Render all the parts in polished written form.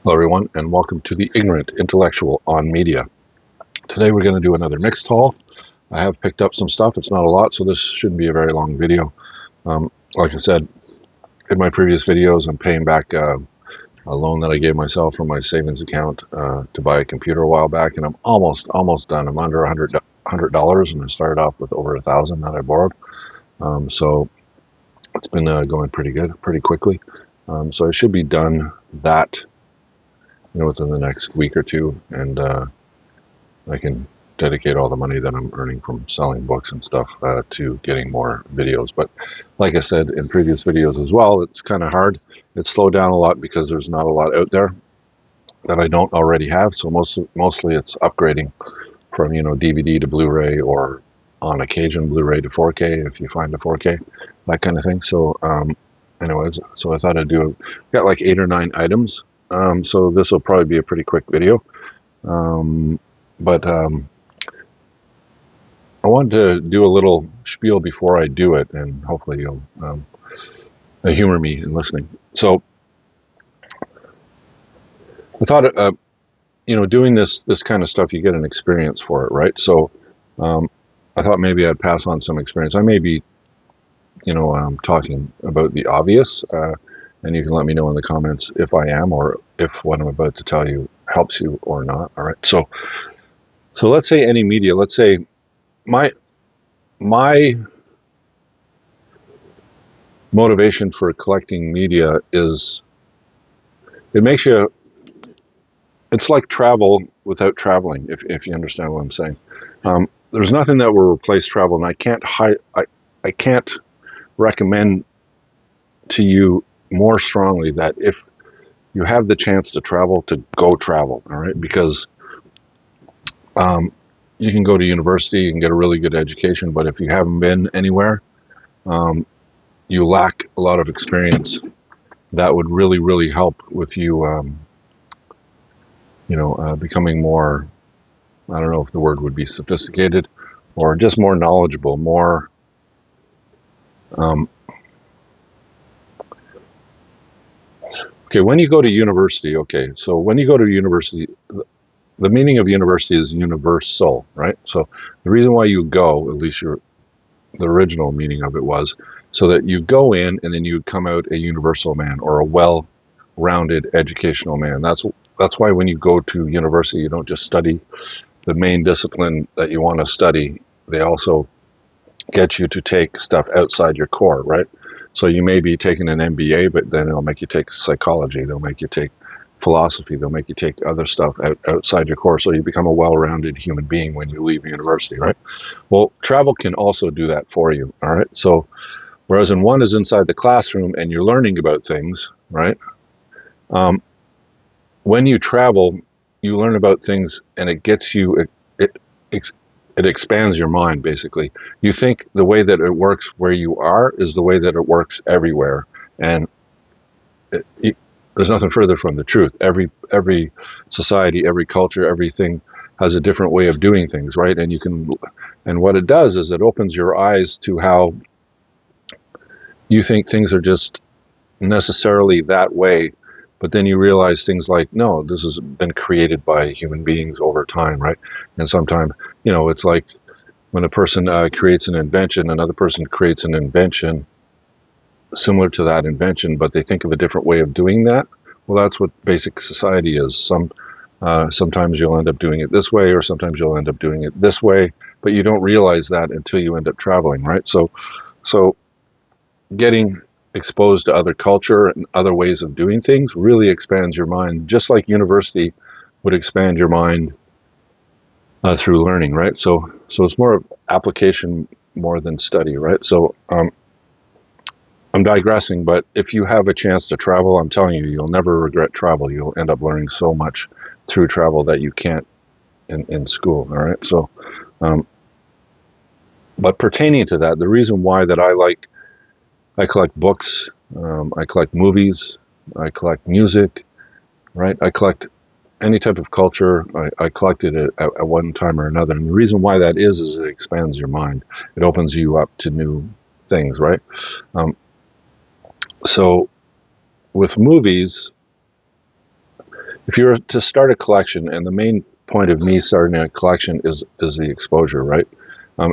Hello everyone, and welcome to the Ignorant Intellectual on Media. Today we're going to do another mixed haul. I have picked up some stuff. It's not a lot, so this shouldn't be a very long video. Like I said in my previous videos, I'm paying back a loan that I gave myself from my savings account to buy a computer a while back, and I'm almost done. I'm under $100, and I started off with over $1,000 that I borrowed. So it's been going pretty good, pretty quickly. So I should be done that within the next week or two, and I can dedicate all the money that I'm earning from selling books and stuff to getting more videos. But like I said in previous videos as well, it's kind of hard. It's slowed down a lot because there's not a lot out there that I don't already have. So mostly it's upgrading from DVD to Blu-ray, or on occasion Blu-ray to 4K if you find a 4K, that kind of thing. So anyways, so I thought I'd got like 8 or 9 items. So this will probably be a pretty quick video, but I wanted to do a little spiel before I do it, and hopefully you'll humor me in listening. So I thought, doing this kind of stuff, you get an experience for it, right? So I thought maybe I'd pass on some experience. I may be, talking about the obvious. And you can let me know in the comments if I am, or if what I'm about to tell you helps you or not. All right. So let's say any media. Let's say my motivation for collecting media is it makes you. It's like travel without traveling, if you understand what I'm saying. There's nothing that will replace travel, and I can't recommend to you more strongly that if you have the chance to travel, to go travel. All right, because you can go to university, you can get a really good education, but if you haven't been anywhere, you lack a lot of experience that would really help with you becoming more, I don't know if the word would be sophisticated, or just more knowledgeable, more okay, when you go to university, so when you go to university, the meaning of university is universal, right? So the reason why you go, at least the original meaning of it was, so that you go in and then you come out a universal man, or a well-rounded educational man. That's why when you go to university, you don't just study the main discipline that you want to study. They also get you to take stuff outside your core, right? So you may be taking an MBA, but then they'll make you take psychology, they'll make you take philosophy, they'll make you take other stuff outside your core, so you become a well-rounded human being when you leave university, right? Well, travel can also do that for you, all right? So whereas in one is inside the classroom and you're learning about things, right? When you travel, you learn about things, and it gets you, it expands your mind, basically. You think the way that it works where you are is the way that it works everywhere. And there's nothing further from the truth. Every society, every culture, everything has a different way of doing things, right? And what it does is it opens your eyes to how you think things are just necessarily that way. But then you realize things like, no, this has been created by human beings over time, right? And sometimes, it's like when a person creates an invention, another person creates an invention similar to that invention, but they think of a different way of doing that. Well, that's what basic society is. Sometimes you'll end up doing it this way, or sometimes you'll end up doing it this way, but you don't realize that until you end up traveling, right? So getting exposed to other culture and other ways of doing things really expands your mind, just like university would expand your mind through learning, right? So it's more of application more than study, right? So I'm digressing, but if you have a chance to travel, I'm telling you, you'll never regret travel. You'll end up learning so much through travel that you can't in school, all right? So but pertaining to that, the reason why that I collect books, I collect movies, I collect music, right? I collect any type of culture. I collected it at one time or another. And the reason why that is it expands your mind. It opens you up to new things, right? So with movies, if you were to start a collection, and the main point of me starting a collection is the exposure, right?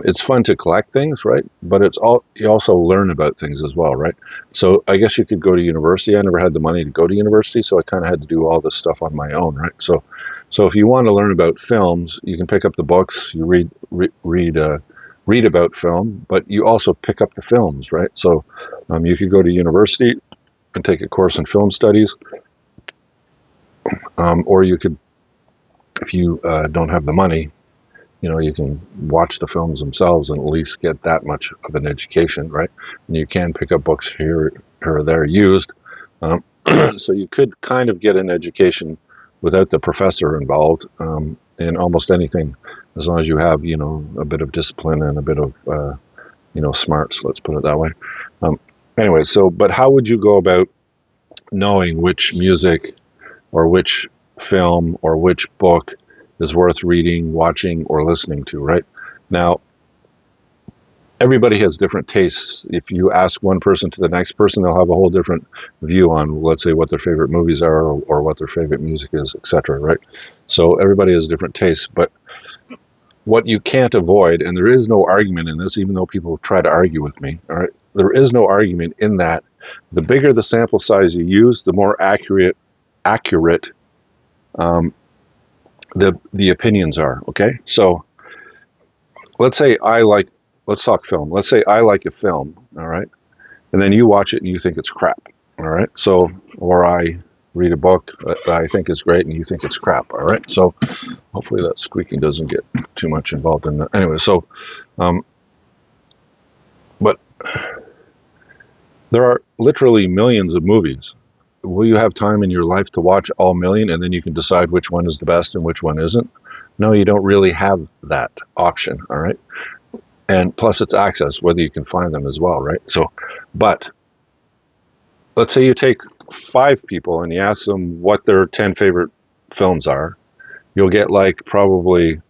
It's fun to collect things, right? But you also learn about things as well, right? So I guess you could go to university. I never had the money to go to university, so I kind of had to do all this stuff on my own, right? So if you want to learn about films, you can pick up the books, you read about film, but you also pick up the films, right? So you could go to university and take a course in film studies, or you could, if you don't have the money, you can watch the films themselves and at least get that much of an education, right? And you can pick up books here or there used. So you could kind of get an education without the professor involved in almost anything, as long as you have, a bit of discipline and a bit of, smarts, let's put it that way. Anyway, but how would you go about knowing which music or which film or which book is worth reading, watching, or listening to, right? Now, everybody has different tastes. If you ask one person to the next person, they'll have a whole different view on, let's say, what their favorite movies are or what their favorite music is, etc., right? So everybody has different tastes, but what you can't avoid, and there is no argument in this, even though people try to argue with me, all right? There is no argument in that the bigger the sample size you use, the more accurate the opinions are, okay? So let's talk film. Let's say I like a film, all right? And then you watch it and you think it's crap, all right? So, or I read a book that I think is great and you think it's crap, all right? So hopefully that squeaking doesn't get too much involved in that. Anyway, so, but there are literally millions of movies. Will you have time in your life to watch all million and then you can decide which one is the best and which one isn't? No, you don't really have that option, all right? And plus it's access, whether you can find them as well, right? So, but let's say you take 5 people and you ask them what their 10 favorite films are, you'll get like probably,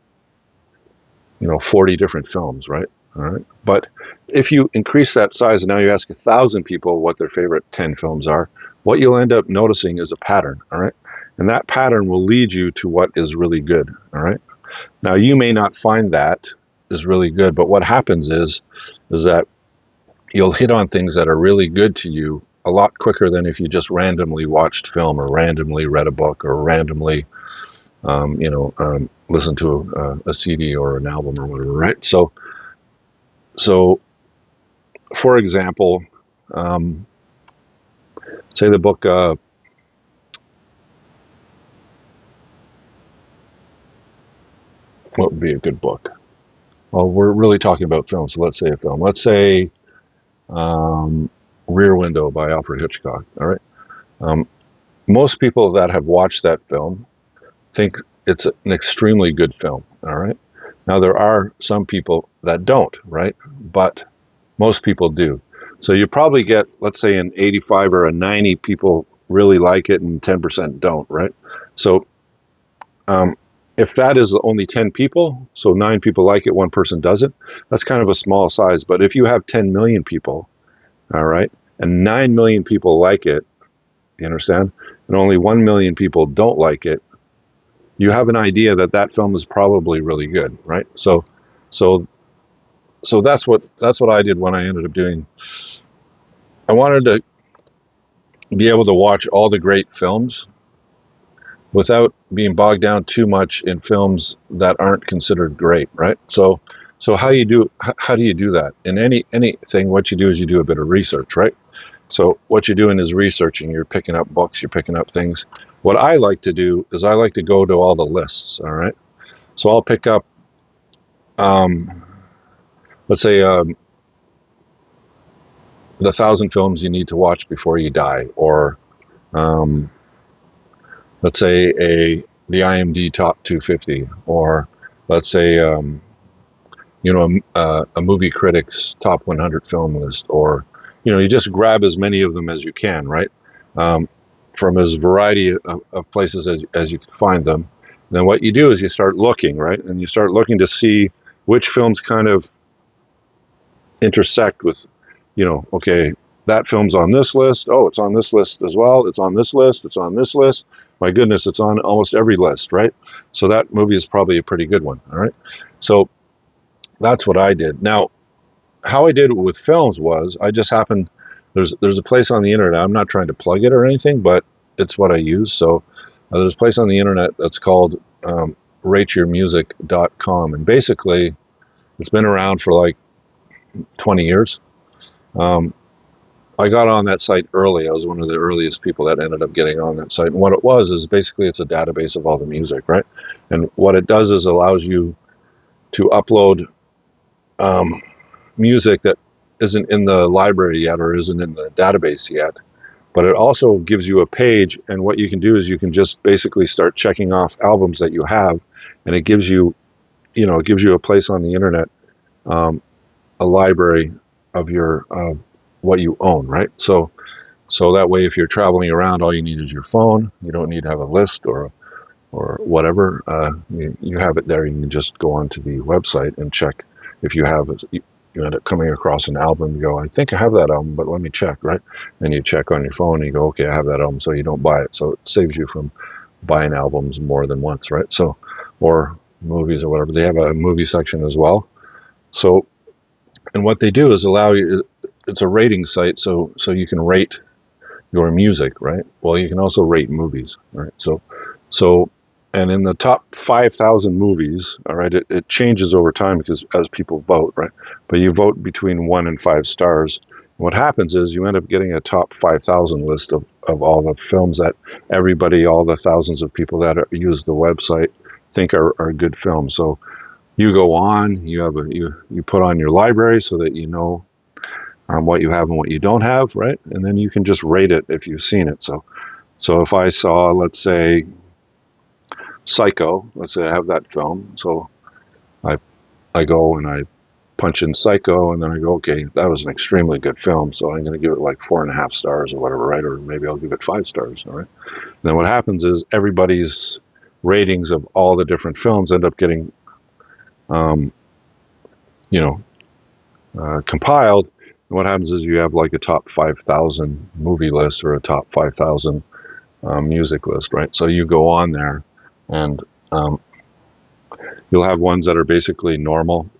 40 different films, right? All right. But if you increase that size and now you ask 1,000 people what their favorite 10 films are, what you'll end up noticing is a pattern, all right? And that pattern will lead you to what is really good, all right? Now, you may not find that is really good, but what happens is that you'll hit on things that are really good to you a lot quicker than if you just randomly watched film or randomly read a book or randomly, listened to a CD or an album or whatever, right? So for example, say the book, what would be a good book? Well, we're really talking about film, so let's say a film. Let's say Rear Window by Alfred Hitchcock, all right? Most people that have watched that film think it's an extremely good film, all right? Now, there are some people that don't, right? But most people do. So you probably get, let's say, an 85 or a 90 people really like it and 10% don't, right? So if that is only 10 people, so 9 people like it, 1 person doesn't, that's kind of a small size. But if you have 10 million people, all right, and 9 million people like it, you understand, and only 1 million people don't like it, you have an idea that that film is probably really good, right? So that's what I did when I ended up doing. I wanted to be able to watch all the great films without being bogged down too much in films that aren't considered great, right? So how do you do that? In anything, what you do is you do a bit of research, right? So what you're doing is researching. You're picking up books. You're picking up things. What I like to do is I like to go to all the lists, all right? So I'll pick up, let's say, the 1,000 films you need to watch before you die, or let's say the IMDb top 250, or let's say a movie critic's top 100 film list, or you just grab as many of them as you can, right? From as variety of places as you can find them. And then what you do is you start looking, right? And you start looking to see which films kind of intersect with, okay, that film's on this list. Oh, it's on this list as well. It's on this list. It's on this list. My goodness, it's on almost every list, right? So that movie is probably a pretty good one, all right? So that's what I did. Now, how I did it with films was I just happened, there's a place on the internet. I'm not trying to plug it or anything, but it's what I use. So there's a place on the internet that's called rateyourmusic.com. And basically, it's been around for like 20 years. I got on that site early. I was one of the earliest people that ended up getting on that site. And what it was is basically it's a database of all the music, right? And what it does is allows you to upload music that isn't in the library yet or isn't in the database yet. But it also gives you a page, and what you can do is you can just basically start checking off albums that you have, and it gives you, it gives you a place on the internet, a library of your what you own, right? So that way, if you're traveling around, all you need is your phone. You don't need to have a list or whatever. You have it there. You can just go onto the website and check if you have it. You end up coming across an album, you go, I think I have that album, but let me check, right? And you check on your phone and you go, okay, I have that album, so you don't buy it. So it saves you from buying albums more than once, right? So, or movies or whatever. They have a movie section as well. So, and what they do is allow you, it's a rating site, so you can rate your music, right? Well, you can also rate movies, right? So, and in the top 5,000 movies, all right, it changes over time because as people vote, right? But you vote between 1 and 5 stars. And what happens is you end up getting a top 5,000 list of all the films that everybody, all the thousands of people that use the website think are good films. So you go on, you put on your library so that you know what you have and what you don't have, right? And then you can just rate it if you've seen it. So if I saw, let's say, Psycho, let's say I have that film, so I go and I punch in Psycho, and then I go, okay, that was an extremely good film, so I'm going to give it like 4.5 stars or whatever, right? Or maybe I'll give it 5 stars, all right? And then what happens is everybody's ratings of all the different films end up getting, compiled. And what happens is you have like a top 5,000 movie list or a top 5,000 music list, right? So you go on there, and you'll have ones that are basically normal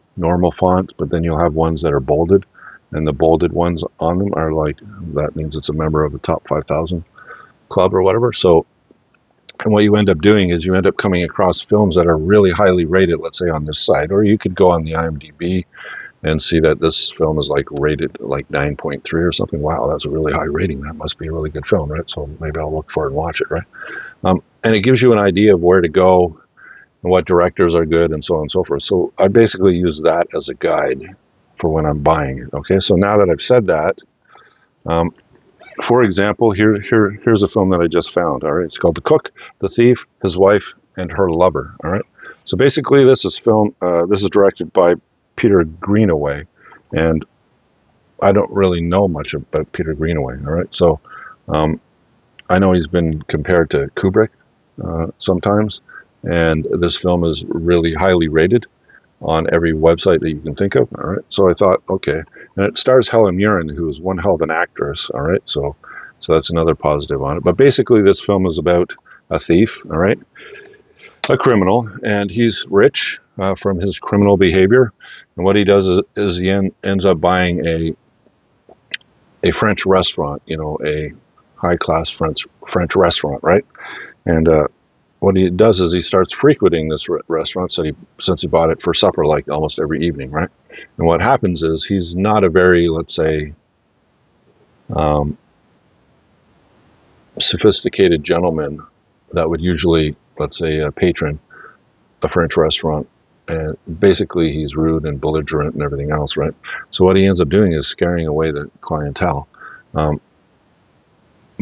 font, but then you'll have ones that are bolded, and the bolded ones on them are like, that means it's a member of the top 5,000 club or whatever. So, and what you end up doing is you end up coming across films that are really highly rated, let's say on this site, or you could go on the IMDb and see that this film is like rated like 9.3 or something. Wow, that's a really high rating. That must be a really good film, right? So maybe I'll look for it and watch it, right? And it gives you an idea of where to go and what directors are good and so on and so forth. So I basically use that as a guide for when I'm buying it. Okay, so now that I've said that, for example, here's a film that I just found. All right, it's called The Cook, the Thief, His Wife, and Her Lover. All right, so basically this is directed by Peter Greenaway, and I don't really know much about Peter Greenaway. All right, so I know he's been compared to Kubrick sometimes, and this film is really highly rated on every website that you can think of. All right, so I thought, okay, and it stars Helen Mirren, who is one hell of an actress. All right, so that's another positive on it. But basically, this film is about a thief. All right, a criminal, and he's rich from his criminal behavior. And what he does is he ends up buying a French restaurant, a high-class French restaurant, right? And what he does is he starts frequenting this restaurant since he bought it for supper like almost every evening, right? And what happens is he's not a very, let's say, sophisticated gentleman that would usually, let's say, patron a French restaurant. And basically he's rude and belligerent and everything else, right? So what he ends up doing is scaring away the clientele.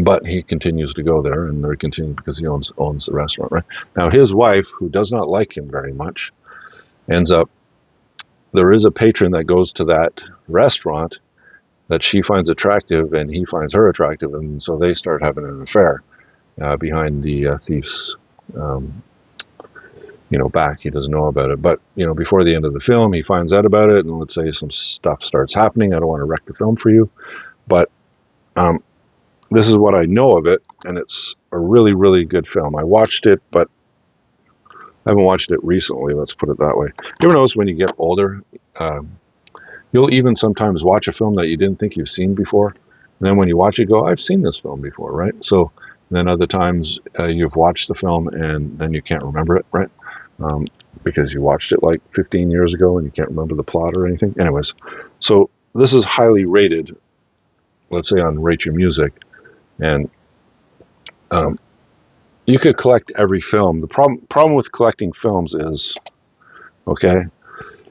But he continues to go there, and they're continuing because he owns the restaurant, right? Now his wife, who does not like him very much, there is a patron that goes to that restaurant that she finds attractive, and he finds her attractive, and so they start having an affair behind the thief's back. He doesn't know about it, but before the end of the film, he finds out about it, and let's say some stuff starts happening. I don't want to wreck the film for you, but this is what I know of it, and it's a really, really good film. I watched it, but I haven't watched it recently, let's put it that way. You ever notice when you get older, you'll even sometimes watch a film that you didn't think you've seen before, and then when you watch it, go, I've seen this film before, right? So then other times you've watched the film and then you can't remember it, right? Because you watched it like 15 years ago and you can't remember the plot or anything. Anyways, so this is highly rated, let's say on Rate Your Music, and you could collect every film. The problem with collecting films is that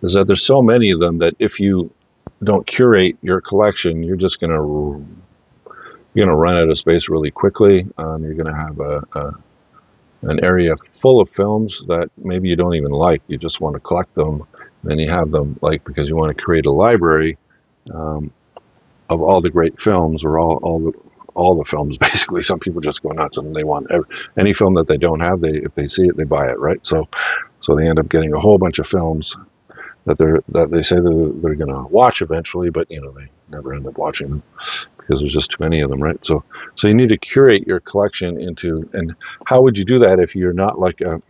there's so many of them that if you don't curate your collection, you're just gonna run out of space really quickly. You're gonna have an area full of films that maybe you don't even like. You just want to collect them, then you have them like because you want to create a library of all the great films, or all the films. Basically, some people just go nuts and they want any film that they don't have. If they see it, they buy it, right? So they end up getting a whole bunch of films that they say that they're going to watch eventually, but they never end up watching them because there's just too many of them, right? So you need to curate your collection into, and how would you do that if you're not like a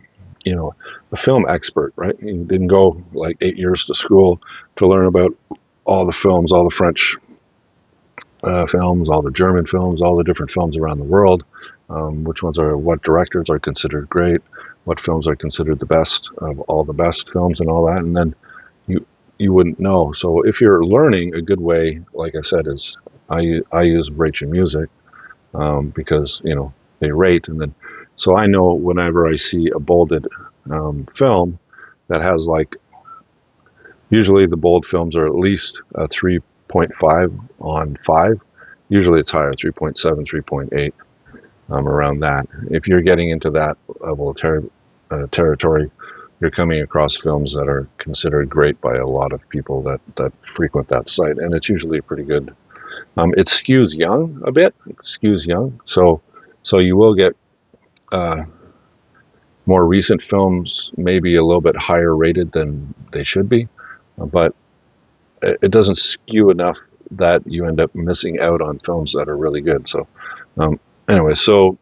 film expert, right? You didn't go like 8 years to school to learn about all the films, all the French films, all the German films, all the different films around the world, what directors are considered great, what films are considered the best of all the best films and all that, and then you wouldn't know. So if you're learning, a good way, like I said, is I use Rate Your Music because they rate, and then so I know whenever I see a bolded film that has usually the bold films are at least a 3.5 on 5. Usually it's higher, 3.7, 3.8, around that. If you're getting into that level of territory, you're coming across films that are considered great by a lot of people that frequent that site, and it's usually pretty good. It skews young a bit. So you will get more recent films maybe a little bit higher rated than they should be, but it doesn't skew enough that you end up missing out on films that are really good. So anyway, so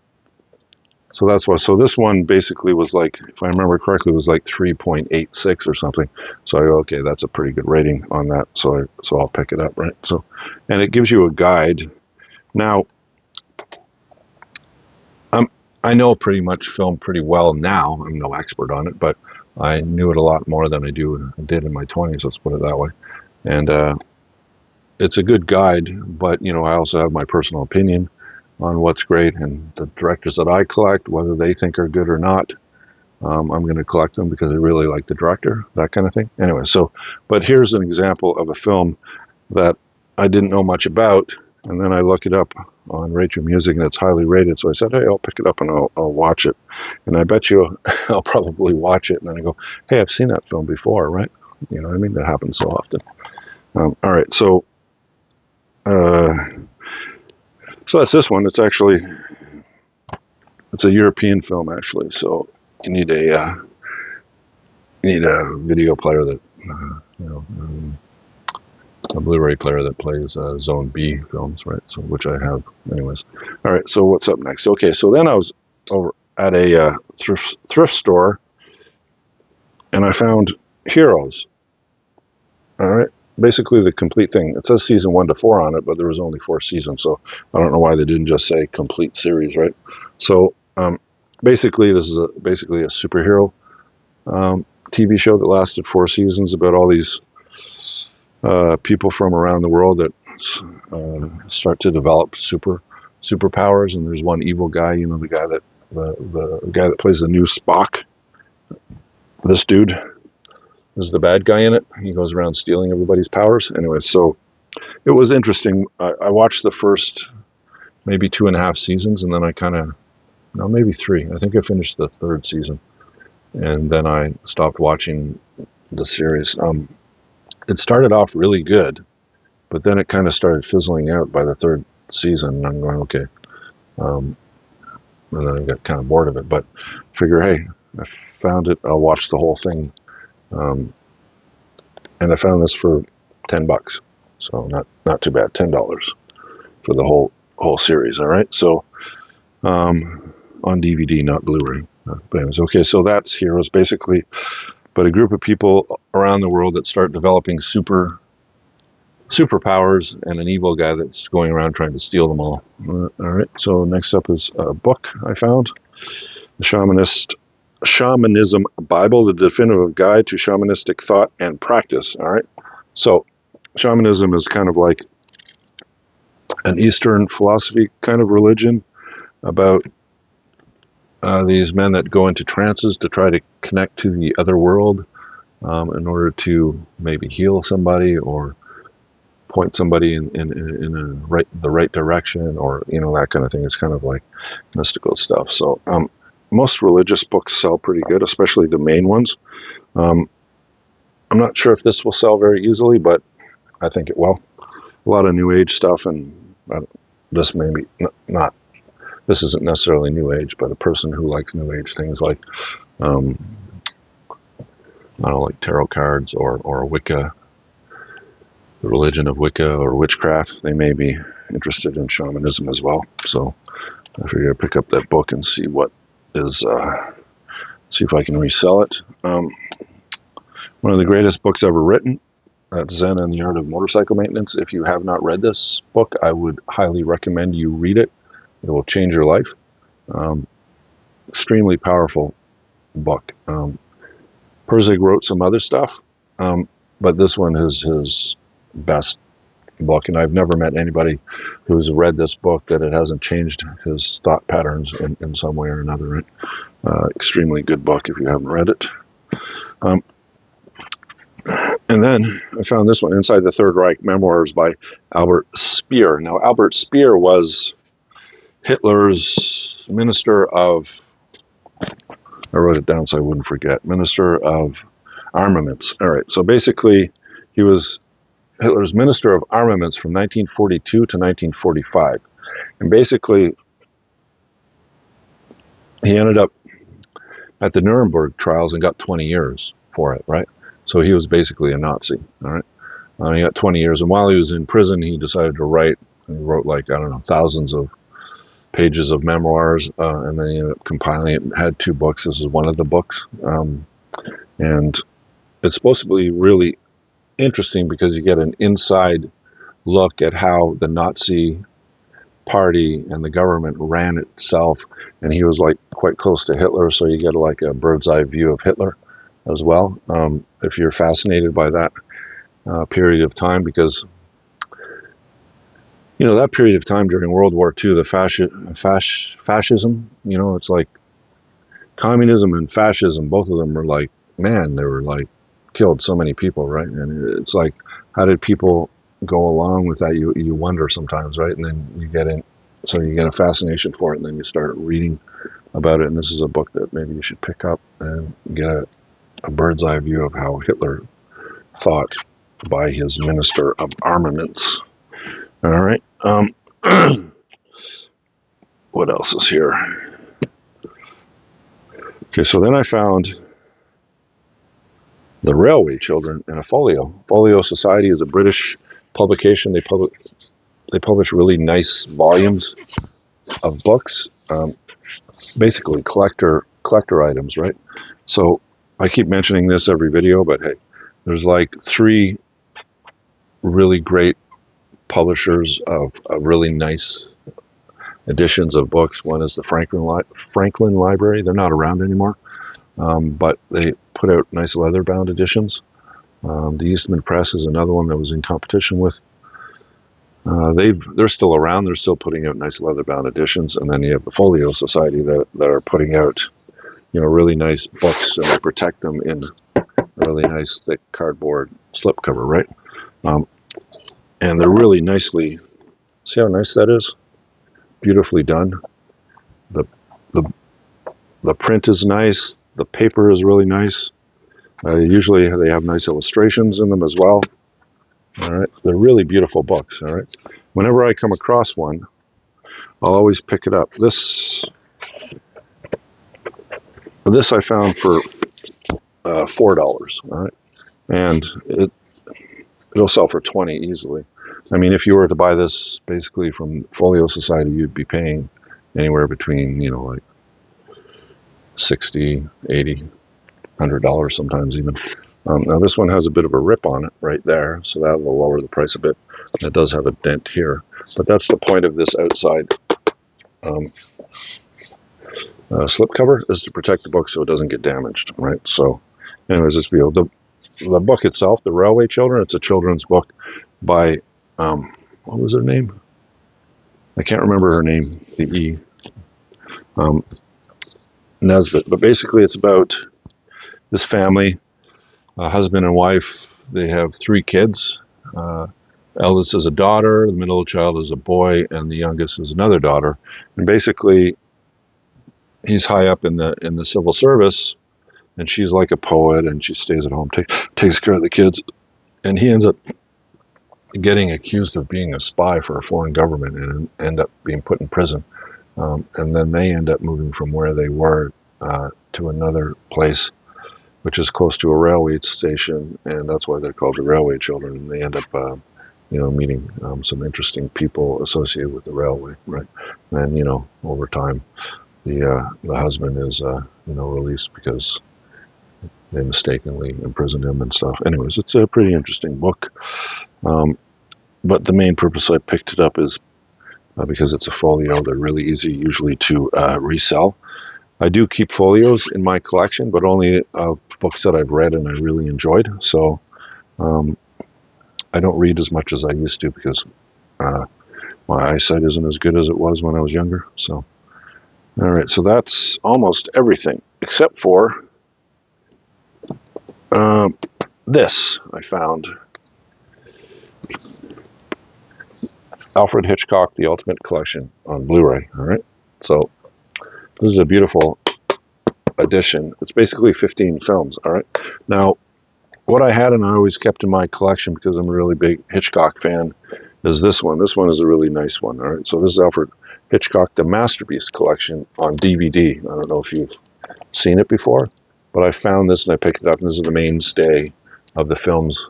that's why. So this one basically was like, if I remember correctly, was like 3.86 or something. So I go, okay, that's a pretty good rating on that. So I'll pick it up, right? So, and it gives you a guide. Now, I know pretty much film pretty well now. I'm no expert on it, but I knew it a lot more than I did in my 20s. Let's put it that way. And it's a good guide, but I also have my personal opinion on what's great, and the directors that I collect, whether they think are good or not, I'm going to collect them because I really like the director, that kind of thing. Anyway, but here's an example of a film that I didn't know much about, and then I look it up on Rate Your Music, and it's highly rated. So I said, hey, I'll pick it up and I'll watch it. And I bet you I'll probably watch it, and then I go, hey, I've seen that film before, right? You know what I mean? That happens so often. All right, so that's this one. It's a European film, actually. So you need a video player that a Blu-ray player that plays Zone B films, right? So which I have, anyways. All right. So what's up next? Okay. So then I was over at a thrift store, and I found Heroes. All right. Basically the complete thing. It says season 1 to 4 on it, but there was only 4 seasons, so I don't know why they didn't just say complete series, right? So basically this is basically a superhero TV show that lasted 4 seasons about all these people from around the world that start to develop superpowers, and there's one evil guy, the guy that plays the new Spock. This dude is the bad guy in it. He goes around stealing everybody's powers. Anyway, so it was interesting. I watched the first maybe 2.5 seasons, and then I maybe 3. I think I finished the 3rd season, and then I stopped watching the series. It started off really good, but then it kind of started fizzling out by the 3rd season, and I'm going, okay. And then I got kind of bored of it, but figure, hey, I found it. I'll watch the whole thing. And I found this for $10, so not too bad. $10 for the whole whole series. All right, so on DVD, not Blu-ray. But anyways, okay, so that's Heroes basically, but a group of people around the world that start developing superpowers and an evil guy that's going around trying to steal them all. All right, so next up is a book I found, the Shamanism Bible, the definitive guide to shamanistic thought and practice. All right, so shamanism is kind of like an Eastern philosophy kind of religion about these men that go into trances to try to connect to the other world in order to maybe heal somebody or point somebody in the right direction, or that kind of thing. It's kind of like mystical stuff. So most religious books sell pretty good, especially the main ones. I'm not sure if this will sell very easily, but I think it will. A lot of New Age stuff, and this maybe not. This isn't necessarily New Age, but a person who likes New Age things like, I don't know, like tarot cards or Wicca, the religion of Wicca or witchcraft, they may be interested in shamanism as well. So I figured I'd pick up that book and see what is, see if I can resell it. One of the greatest books ever written, that's Zen and the Art of Motorcycle Maintenance. If you have not read this book, I would highly recommend you read it. It will change your life. Extremely powerful book. Perzig wrote some other stuff, but this one is his best book, and I've never met anybody who's read this book that it hasn't changed his thought patterns in some way or another. Extremely good book if you haven't read it. And then I found this one, Inside the Third Reich, Memoirs by Albert Speer. Now, Albert Speer was Hitler's Minister of, I wrote it down so I wouldn't forget, Minister of Armaments. All right, so basically he was Hitler's Minister of Armaments from 1942 to 1945. And basically he ended up at the Nuremberg trials and got 20 years for it, right? So he was basically a Nazi, all right? He got 20 years, and while he was in prison, he decided to write, and he wrote like, I don't know, thousands of pages of memoirs, and then he ended up compiling it. Had 2 books. This is one of the books, and it's supposed to be really interesting because you get an inside look at how the Nazi party and the government ran itself, and he was like quite close to Hitler, so you get like a bird's eye view of Hitler as well, if you're fascinated by that period of time, because that period of time during World War II, the fascism, it's like communism and fascism, both of them were like, man, they were like killed so many people, right? And it's like, how did people go along with that? You wonder sometimes, right? And then you get a fascination for it, and then you start reading about it. And this is a book that maybe you should pick up and get a bird's eye view of how Hitler thought by his Minister of Armaments. All right. What else is here? Okay, so then I found The Railway Children in a Folio. Folio Society is a British publication. They publish really nice volumes of books, basically collector items, right? So I keep mentioning this every video, but hey, there's like 3 really great publishers of really nice editions of books. One is the Franklin Library. They're not around anymore, but they put out nice leather-bound editions. The Eastman Press is another one that was in competition with. They're still around. They're still putting out nice leather-bound editions. And then you have the Folio Society that are putting out, really nice books, and they protect them in a really nice thick cardboard slipcover, right? And they're really nicely. See how nice that is? Beautifully done. The print is nice. The paper is really nice. Usually they have nice illustrations in them as well. All right, they're really beautiful books. All right, whenever I come across one, I'll always pick it up. This I found for $4. All right, and it'll sell for $20 easily. I mean, if you were to buy this basically from Folio Society, you'd be paying anywhere between, like 60, 80, $100 sometimes even. Now this one has a bit of a rip on it right there, so that will lower the price a bit. It does have a dent here, but that's the point of this outside slip cover, is to protect the book so it doesn't get damaged, right? So anyways, this video, the book itself, The Railway Children, it's a children's book by, what was her name? I can't remember her name, the E. Nesbitt, but basically it's about this family, husband and wife. They have 3 kids. Eldest is a daughter, the middle child is a boy, and the youngest is another daughter. And basically, he's high up in the civil service, and she's like a poet, and she stays at home, takes care of the kids, and he ends up getting accused of being a spy for a foreign government and end up being put in prison. And then they end up moving from where they were to another place, which is close to a railway station, and that's why they're called the Railway Children. And they end up, meeting some interesting people associated with the railway, right? And over time, the husband is released because they mistakenly imprisoned him and stuff. Anyways, it's a pretty interesting book. But the main purpose I picked it up is because it's a folio. They're really easy usually to resell. I do keep folios in my collection, but only books that I've read and I really enjoyed. So I don't read as much as I used to because my eyesight isn't as good as it was when I was younger. So, all right, so that's almost everything except for this I found. Alfred Hitchcock, The Ultimate Collection on Blu-ray. All right, so this is a beautiful edition. It's basically 15 films. All right, now what I had and I always kept in my collection because I'm a really big Hitchcock fan is this one. This one is a really nice one. All right, so this is Alfred Hitchcock, The Masterpiece Collection on DVD. I don't know if you've seen it before, but I found this and I picked it up, and this is the mainstay of the films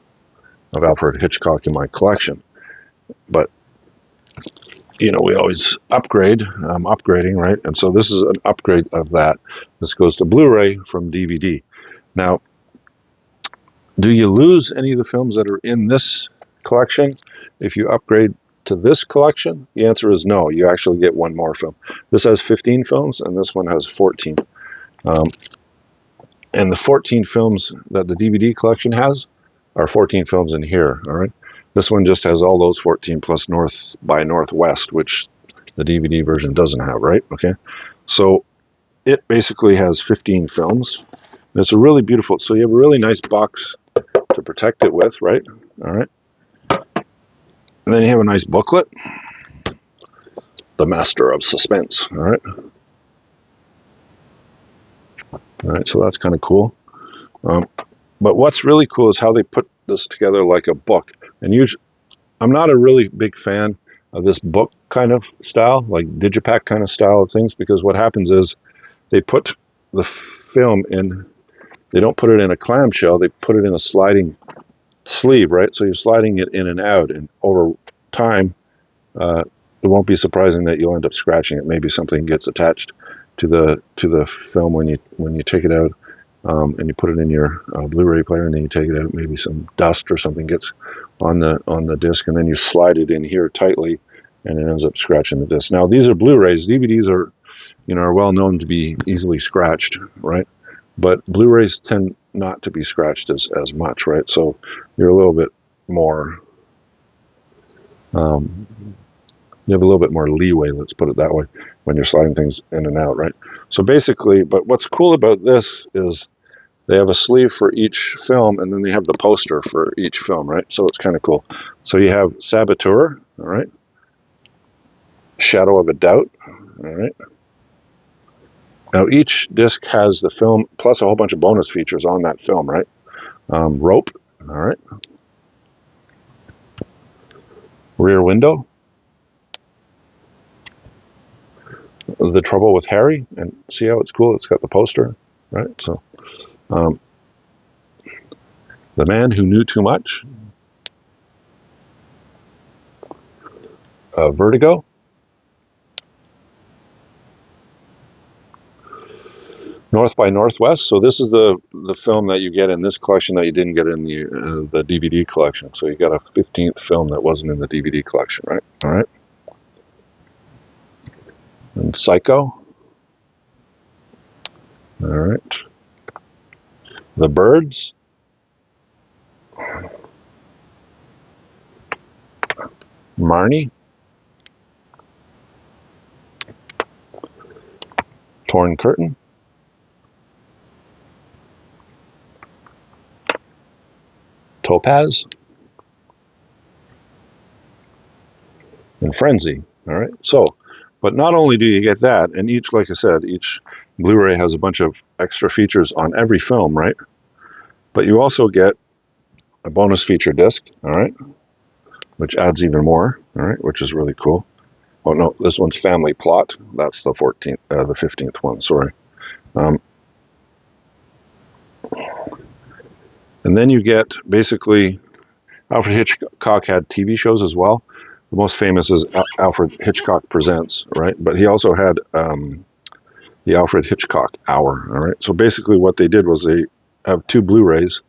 of Alfred Hitchcock in my collection. But we always upgrade. I'm upgrading, right? And so this is an upgrade of that. This goes to Blu-ray from DVD. Now, do you lose any of the films that are in this collection if you upgrade to this collection? The answer is no. You actually get one more film. This has 15 films, and this one has 14. And the 14 films that the DVD collection has are 14 films in here, all right? This one just has all those 14 plus North by Northwest, which the DVD version doesn't have, right? Okay, so it basically has 15 films. And it's a really beautiful, so you have a really nice box to protect it with, right? All right. And then you have a nice booklet, The Master of Suspense, all right? All right, so that's kind of cool. But what's really cool is how they put this together like a book. And usually, I'm not a really big fan of this book kind of style, like digipack kind of style of things, because what happens is they put the film in, they don't put it in a clamshell, they put it in a sliding sleeve, right? So you're sliding it in and out, and over time, it won't be surprising that you'll end up scratching it. Maybe something gets attached to the film when you take it out. And you put it in your Blu-ray player, and then you take it out. Maybe some dust or something gets on the disc, and then you slide it in here tightly, and it ends up scratching the disc. Now these are Blu-rays. DVDs are well known to be easily scratched, right? But Blu-rays tend not to be scratched as much, right? So you're a little bit more. You have a little bit more leeway, let's put it that way, when you're sliding things in and out, right? So basically, but what's cool about this is they have a sleeve for each film, and then they have the poster for each film, right? So it's kind of cool. So you have Saboteur, all right? Shadow of a Doubt, all right? Now each disc has the film plus a whole bunch of bonus features on that film, right? Rope, all right? Rear Window. The Trouble with Harry, and see how it's cool? It's got the poster, right? So, The Man Who Knew Too Much, Vertigo. North by Northwest. So this is the film that you get in this collection that you didn't get in the DVD collection. So you got a 15th film that wasn't in the DVD collection, right? All right. And Psycho. All right. The Birds. Marnie. Torn Curtain. Topaz. And Frenzy. All right. So, but not only do you get that, and each, like I said, each Blu-ray has a bunch of extra features on every film, right? But you also get a bonus feature disc, all right, which adds even more, all right, which is really cool. Oh no, this one's Family Plot. That's the 15th one. Sorry. And then you get basically, Alfred Hitchcock had TV shows as well. The most famous is Alfred Hitchcock Presents, right? But he also had the Alfred Hitchcock Hour, all right? So basically what they did was they have 2 Blu-rays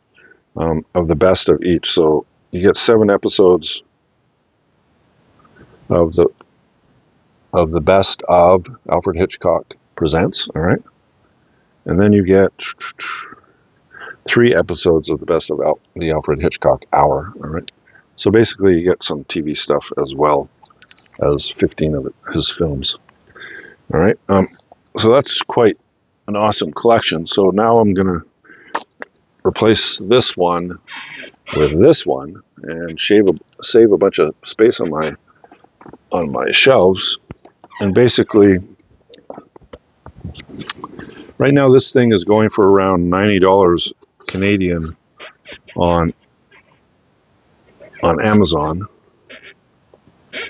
of the best of each. So you get 7 episodes of the best of Alfred Hitchcock Presents, all right? And then you get 3 episodes of the best of the Alfred Hitchcock Hour, all right? So basically you get some TV stuff as well as 15 of his films, all right? So that's quite an awesome collection. So now I'm going to replace this one with this one and save a bunch of space on my shelves. And basically, right now this thing is going for around $90 Canadian on Amazon.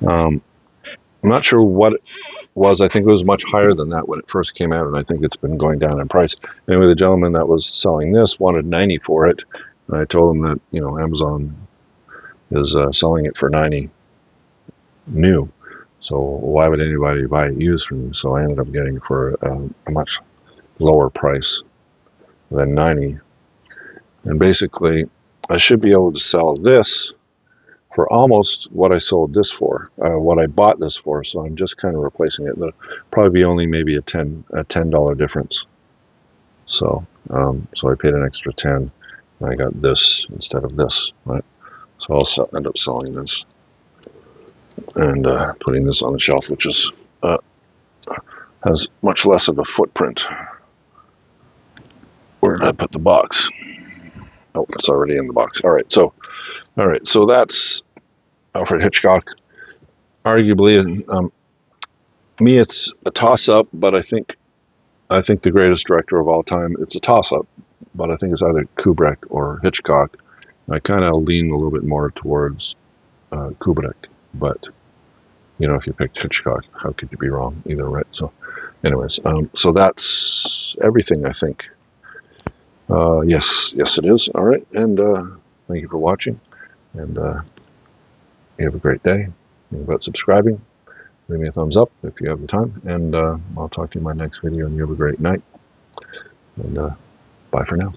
I'm not sure what it was. I think it was much higher than that when it first came out, and I think it's been going down in price. Anyway, the gentleman that was selling this wanted $90 for it, and I told him that, you know, Amazon is selling it for $90 new. So why would anybody buy it used from you? So I ended up getting it for a much lower price than $90. And basically, I should be able to sell this for almost what I sold this for, what I bought this for. So I'm just kind of replacing it. There'll probably be only maybe a $10 difference. So so I paid an extra 10, and I got this instead of this, right? So I'll end up selling this and putting this on the shelf, which is has much less of a footprint. Where did I put the box? Oh, it's already in the box. All right, so that's Alfred Hitchcock. Arguably, me, it's a toss-up, but I think the greatest director of all time. It's a toss-up, but I think it's either Kubrick or Hitchcock. I kind of lean a little bit more towards Kubrick, but you know, if you picked Hitchcock, how could you be wrong either, right? So, anyways, so that's everything, I think. Yes, it is. All right, and thank you for watching, and you have a great day. Think about subscribing. Leave me a thumbs up if you have the time, and I'll talk to you in my next video, and you have a great night. And bye for now.